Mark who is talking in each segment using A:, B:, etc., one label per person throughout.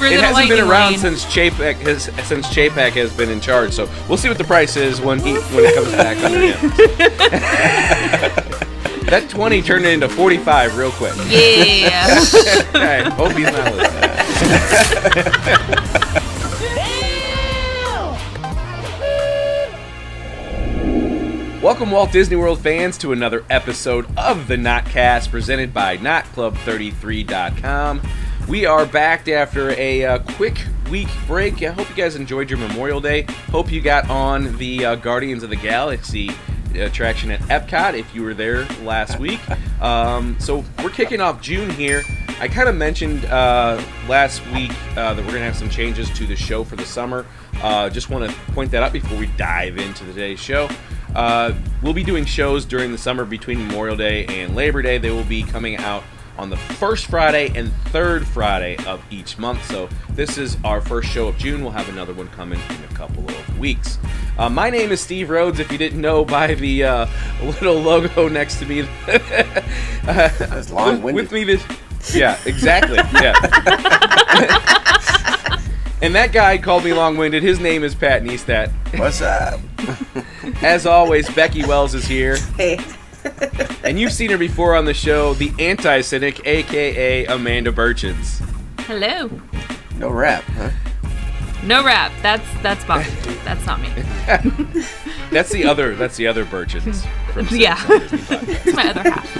A: it hasn't been around since Chapek has been in charge. So we'll see what the price is when it comes back under him. That 20 turned into 45 real quick.
B: Yeah.
A: I hope he's not listening. Welcome, Walt Disney World fans, to another episode of the Notcast presented by NotClub33.com. We are back after a quick week break. I hope you guys enjoyed your Memorial Day. Hope you got on the Guardians of the Galaxy attraction at Epcot if you were there last week. So we're kicking off June here. I kind of mentioned last week that we're going to have some changes to the show for the summer. Just want to point that out before we dive into today's show. We'll be doing shows during the summer between Memorial Day and Labor Day. They will be coming out on the first Friday and third Friday of each month. So this is our first show of June. We'll have another one coming in a couple of weeks. My name is Steve Rhodes, if you didn't know by the little logo next to me.
C: That's long-winded.
A: With me this... Yeah, exactly. Yeah. And that guy called me long-winded. His name is Pat Neistat.
C: What's up?
A: As always, Becky Wells is here.
D: Hey.
A: And you've seen her before on the show, the anti-cynic, a.k.a. Amanda Burchins.
B: Hello.
C: No rap, huh?
B: No rap. That's Bobby. That's not me.
A: That's the other Burchins. From
B: yeah. It's my other half.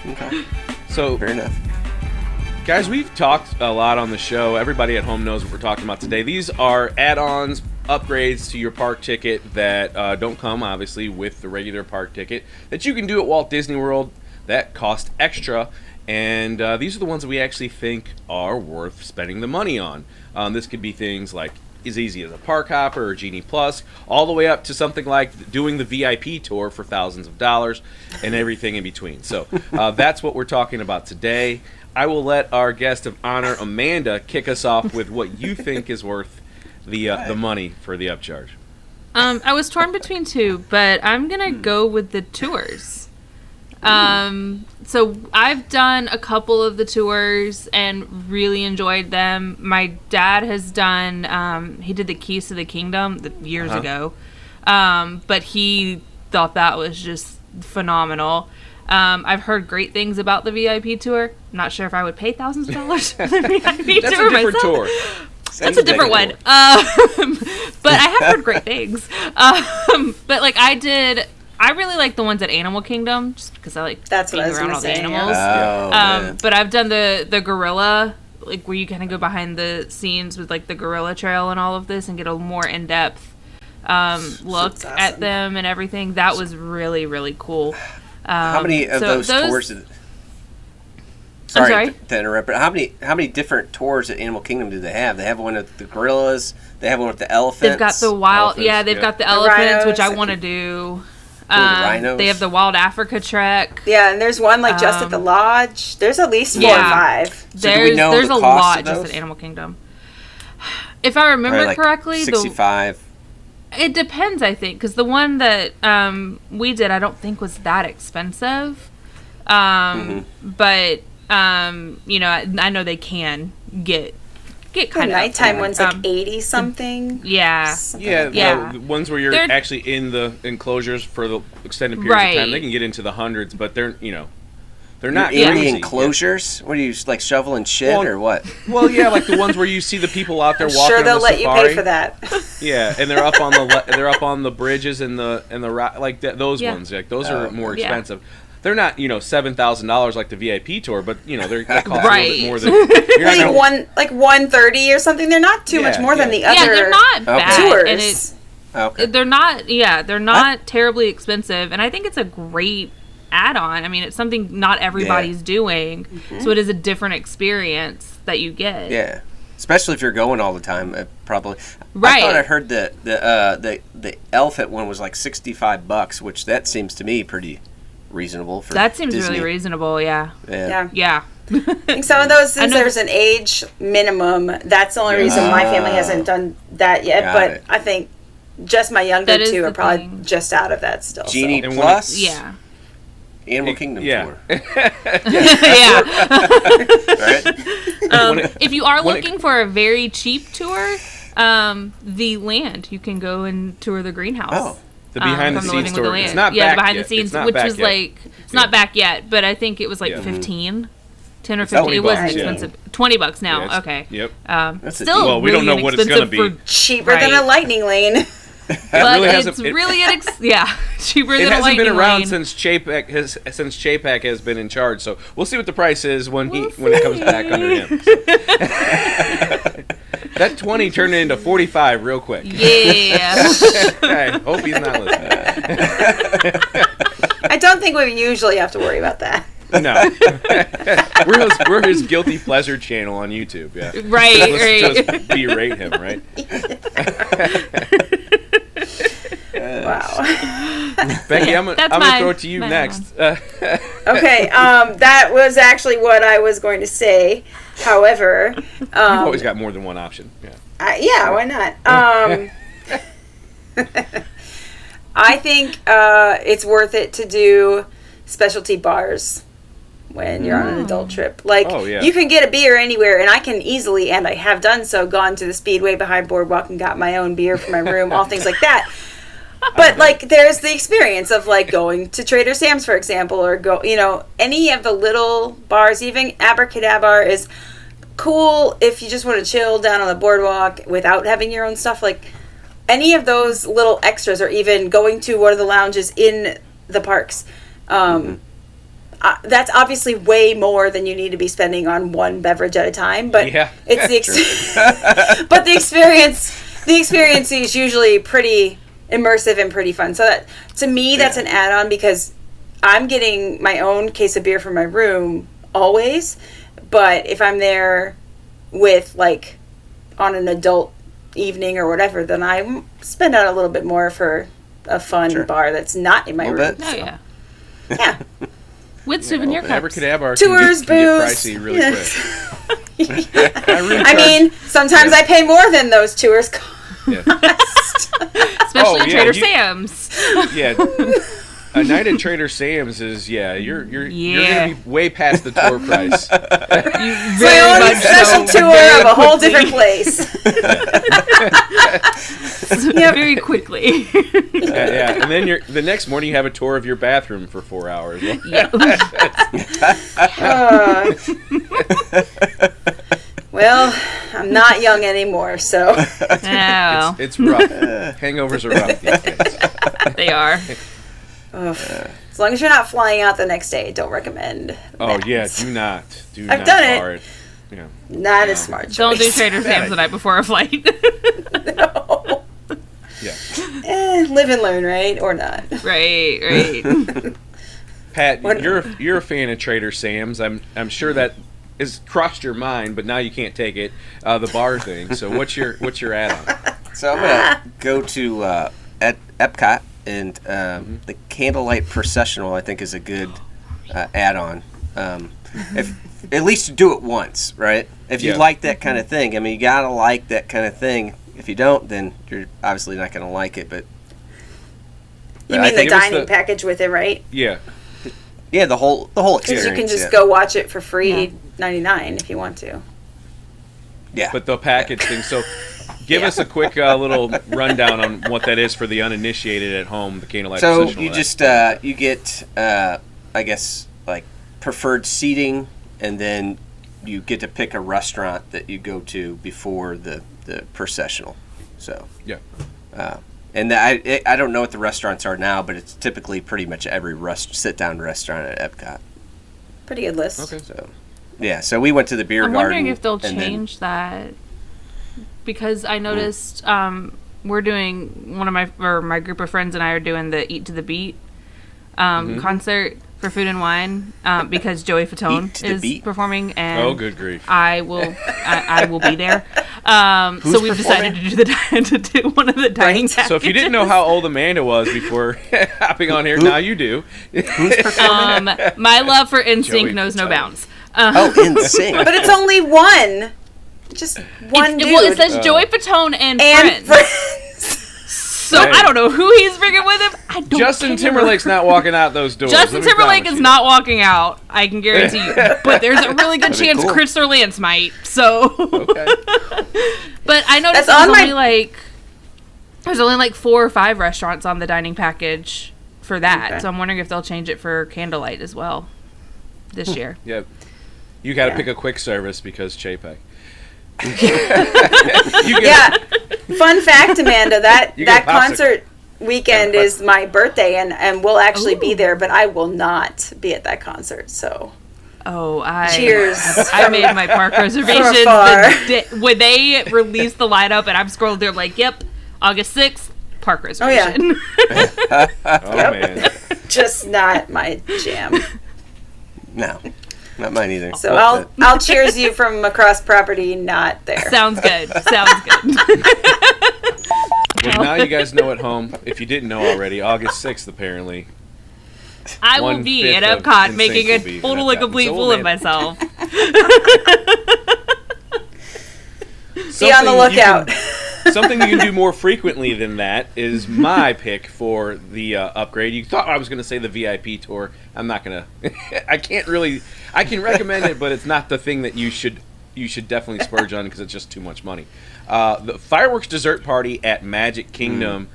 C: Okay.
A: So,
C: fair enough.
A: Guys, we've talked a lot on the show. Everybody at home knows what we're talking about today. These are add-ons, upgrades to your park ticket that don't come, obviously, with the regular park ticket that you can do at Walt Disney World that cost extra. And these are the ones that we actually think are worth spending the money on. This could be things like as easy as a Park Hopper or Genie Plus, all the way up to something like doing the VIP tour for thousands of dollars and everything in between. So that's what we're talking about today. I will let our guest of honor, Amanda, kick us off with what you think is worth the money for the upcharge.
B: I was torn between two, but I'm going to go with the tours. So I've done a couple of the tours and really enjoyed them. My dad has done, he did the Keys to the Kingdom years ago, but he thought that was just phenomenal. I've heard great things about the VIP tour. I'm not sure if I would pay thousands of dollars for the VIP
A: That's
B: tour
A: a different
B: myself.
A: tour.
B: That's a different one. But I have heard great things. But like I really like the ones at Animal Kingdom just because I like being around all the animals.
C: Oh,
B: but I've done the gorilla, like where you kind of go behind the scenes with like the gorilla trail and all of this and get a more in-depth look at them and everything. That was really, really cool.
C: How many of those tours? Sorry to interrupt, but how many different tours at Animal Kingdom do they have? They have one with the gorillas. They have one with the elephants.
B: They've got the wild, they've got the elephants,
D: rhinos,
B: which I want to do.
C: The rhinos.
B: They have the Wild Africa Trek.
D: Yeah, and there's one like just at the lodge. There's at least 4 or 5.
C: So do we know
B: there's
C: the
B: a
C: cost
B: lot
C: of
B: just
C: those?
B: at Animal Kingdom. If I remember
C: like
B: correctly,
C: $65.
B: It depends, I think, because the one that we did, I don't think was that expensive. But I know they can get kind
D: The
B: of
D: nighttime one's like 80 something.
B: Yeah.
A: The ones where you're actually in the enclosures for the extended periods of time, they can get into the hundreds, but they're not
C: in the enclosures. What are you like shoveling shit or what?
A: Well, yeah, like the ones where you see the people out there walking.
D: Sure, they'll
A: on the
D: let
A: safari.
D: you pay for that.
A: Yeah, and they're up on the bridges and like those ones. Like those are more expensive. They're not, $7,000 like the VIP tour, but they cost a little bit more than. You're not
D: like $130 or something. They're not too much more than the other.
B: Yeah, they're not bad.
D: Tours.
B: And they're not terribly expensive, and I think it's a great add-on. I mean, it's something not everybody's doing, so it is a different experience that you get.
C: Yeah. Especially if you're going all the time, probably.
B: Right.
C: I thought I heard the elephant one was like $65, which that seems to me pretty reasonable for
B: That seems
C: Disney.
B: really reasonable, yeah.
D: I think some of those, since there's an age minimum, that's the only reason my family hasn't done that yet. But I think just my younger two are probably just out of that still.
C: Genie Plus?
B: Yeah.
C: Animal Kingdom tour.
B: Yeah.
C: Right?
B: If you are looking for a very cheap tour, the land, you can go and tour the greenhouse.
A: Oh. The behind the scenes tour. It's not back
B: the behind
A: yet.
B: the scenes,
A: it's
B: which was like not back yet, but I think it was like 15. 10 or 15. It wasn't expensive. $20 now.
A: Yeah,
B: okay.
A: Yep.
B: Still,
A: well, we don't know what it's going to be.
D: Cheaper than a lightning lane.
B: But it's really cheaper than a lightning lane. It hasn't been around
A: since Chapek has been in charge. So we'll see what the price is when it comes back under him. So. That 20 turned into 45 real quick.
B: Yeah.
A: I hope he's not listening.
D: I don't think we usually have to worry about that.
A: No. We're his guilty pleasure channel on YouTube, yeah.
B: Right.
A: Just berate him, right?
D: Wow.
A: Becky, I'm going to throw it to you next.
D: Okay, that was actually what I was going to say. However...
A: You've always got more than one option.
D: Yeah, why not? I think it's worth it to do specialty bars when you're on an adult trip. Like, you can get a beer anywhere, and I can easily, and I have done so, gone to the Speedway behind Boardwalk and got my own beer for my room, all things like that. But, like, there's the experience of, like, going to Trader Sam's, for example, or any of the little bars, even Abracadabra is cool if you just want to chill down on the boardwalk without having your own stuff. Like, any of those little extras, or even going to one of the lounges in the parks, that's obviously way more than you need to be spending on one beverage at a time. But it's but the experience is usually pretty immersive and pretty fun. So that, to me, that's an add-on, because I'm getting my own case of beer from my room always. But if I'm there with, like, on an adult evening or whatever, then I spend out a little bit more for a fun bar that's not in my room.
B: Oh, yeah.
D: Yeah.
B: With souvenir cups.
A: Abracadabra
D: Tours,
A: can get
D: booze.
A: pricey really quick.
D: I mean, sometimes I pay more than those tours cost.
B: Especially at Trader Sam's.
A: Yeah. A night at Trader Sam's is, you're going to be way past the tour price.
D: It's my own special tour of a whole different place.
B: Very quickly.
A: And then the next morning you have a tour of your bathroom for 4 hours.
D: Well, I'm not young anymore, so.
B: No.
A: It's rough. Hangovers are rough these days.
B: They are.
D: As long as you're not flying out the next day, don't recommend.
A: Oh, yeah, do not.
D: I've done
A: it. Yeah.
D: Not a smart choice.
B: Don't do Trader Sam's the night before a flight.
D: No.
A: Yeah.
D: Live and learn, right? Or not.
B: Right.
A: Pat, you're a fan of Trader Sam's. I'm sure that has crossed your mind, but now you can't take it. The bar thing. So what's your add-on?
C: So I'm gonna go to at Epcot, and the Candlelight Processional, I think, is a good add-on. If at least do it once, right? If you like that kind of thing, I mean, you gotta like that kind of thing. If you don't, then you're obviously not gonna like it. But
D: you mean the dining package with it, right?
A: Yeah.
C: Yeah, the whole experience.
D: Because you can just go watch it for free, $99 if you want to.
C: Yeah.
A: But the package thing. So, give us a quick little rundown on what that is for the uninitiated at home. The Candlelight Processional.
C: So you just you get I guess like preferred seating, and then you get to pick a restaurant that you go to before the processional. So
A: yeah.
C: And I don't know what the restaurants are now, but it's typically pretty much every sit-down restaurant at Epcot.
D: Pretty good list.
A: Okay.
C: So we went to the beer garden.
B: I'm wondering if they'll change that, because I noticed we're doing my group of friends and I are doing the Eat to the Beat concert for Food and Wine because Joey Fatone is performing, and
A: oh, good grief!
B: I will be there. So we've decided to do one of the dining packages.
A: So if you didn't know how old Amanda was before hopping on here, now you do.
C: Who's performing?
B: My love for NSYNC knows no bounds.
C: NSYNC.
D: But it's only one. Just one dude.
B: Well, it says Joey Fatone and Friends. So I don't know who he's bringing with him. I don't
A: Justin
B: care.
A: Timberlake's not walking out those doors.
B: Justin Timberlake is not walking out. I can guarantee you. But there's a really good chance
C: cool.
B: Christopher Lance might. So.
A: Okay.
B: But I noticed there's only like 4 or 5 restaurants on the dining package for that. Okay. So I'm wondering if they'll change it for Candlelight as well this year.
A: Yep. You got to pick a quick service because Chapek.
D: Fun fact, Amanda, that concert weekend is my birthday, and we'll actually be there, but I will not be at that concert. So, cheers!
B: I made my park reservations when they released the lineup, and I'm scrolling through. I'm like, yep, August 6th, park reservation.
D: Oh yeah. Man, just not my jam.
C: No. Not mine either.
D: So I'll cheers you from across property, not there.
B: Sounds good.
A: Well, now you guys know at home. If you didn't know already, August 6th, apparently.
B: I will be at Epcot making a totally complete fool of myself.
D: Be on the lookout.
A: Something you can do more frequently than that is my pick for the upgrade. You thought I was going to say the VIP tour. I'm not going to. I can recommend it, but it's not the thing that you should definitely splurge on because it's just too much money. The fireworks dessert party at Magic Kingdom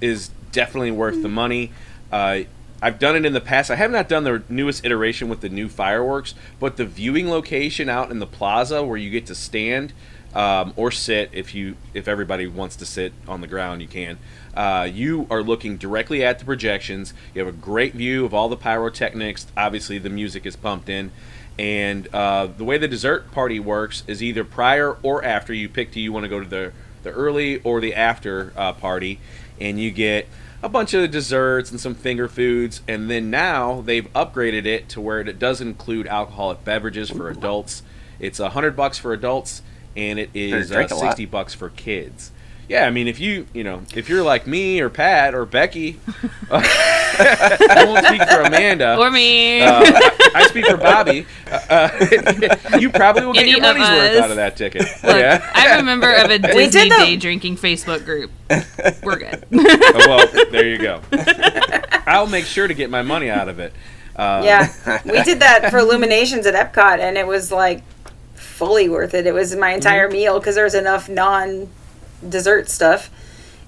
A: is definitely worth the money. I've done it in the past. I have not done the newest iteration with the new fireworks, but the viewing location out in the plaza where you get to stand or sit, if everybody wants to sit on the ground, you can. You are looking directly at the projections. You have a great view of all the pyrotechnics. Obviously, the music is pumped in. And the way the dessert party works is either prior or after. You pick do you want to go to the early or the after party, and you get a bunch of desserts and some finger foods. And then now they've upgraded it to where it does include alcoholic beverages for adults. It's $100 for adults, and it is $60 for kids. Yeah, I mean, if you're like me or Pat or Becky, I won't speak for Amanda.
B: Or me.
A: I speak for Bobby. You probably will get your money's worth out of that ticket.
B: Look, I'm a member of a Disney day drinking Facebook group. We're good.
A: Well, there you go. I'll make sure to get my money out of it.
D: We did that for Illuminations at Epcot, and it was like fully worth it. It was my entire meal because there was enough non-dessert stuff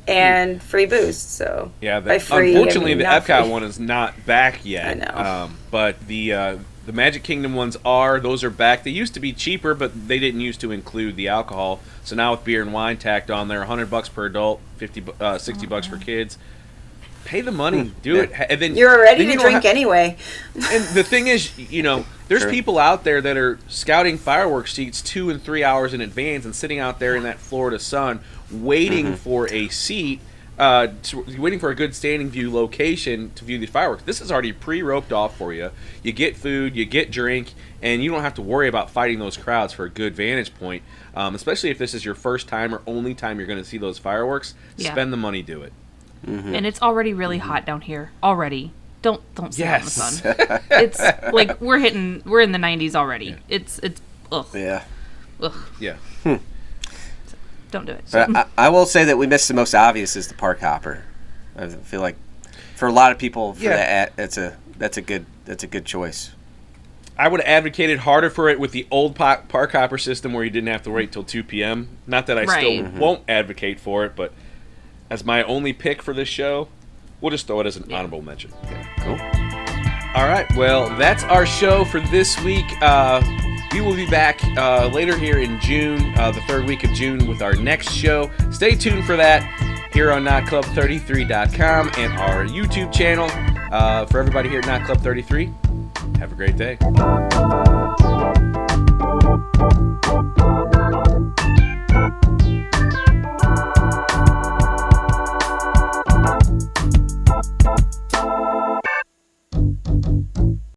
D: and free booze. So
A: unfortunately, the Epcot one is not back yet.
D: I know.
A: But the Magic Kingdom ones those are back. They used to be cheaper, but they didn't used to include the alcohol. So now with beer and wine tacked on there, $100 per adult, $60 for kids. Pay the money, do it, and then
D: you're ready to drink anyway.
A: And the thing is, there's people out there that are scouting fireworks seats 2 and 3 hours in advance and sitting out there in that Florida sun, waiting for a seat, waiting for a good standing view location to view the fireworks. This is already pre-roped off for you. You get food, you get drink, and you don't have to worry about fighting those crowds for a good vantage point. Especially if this is your first time or only time you're going to see those fireworks. Spend the money, do it.
B: And it's already really hot down here. Already. Don't sit out in the sun. It's like we're in the 90s already. Yeah. It's ugh.
C: Yeah.
B: Ugh.
A: Yeah.
B: So, don't do it.
C: But I will say that we missed the most obvious is the park hopper. I feel like for a lot of people that's a good choice.
A: I would have advocated harder for it with the old park hopper system where you didn't have to wait till 2 p.m. Not that I still won't advocate for it, but as my only pick for this show, we'll just throw it as an honorable mention.
C: Yeah, cool.
A: All right, well, that's our show for this week. We will be back later here in June, the third week of June, with our next show. Stay tuned for that here on NotClub33.com and our YouTube channel. For everybody here at Not Club 33, have a great day.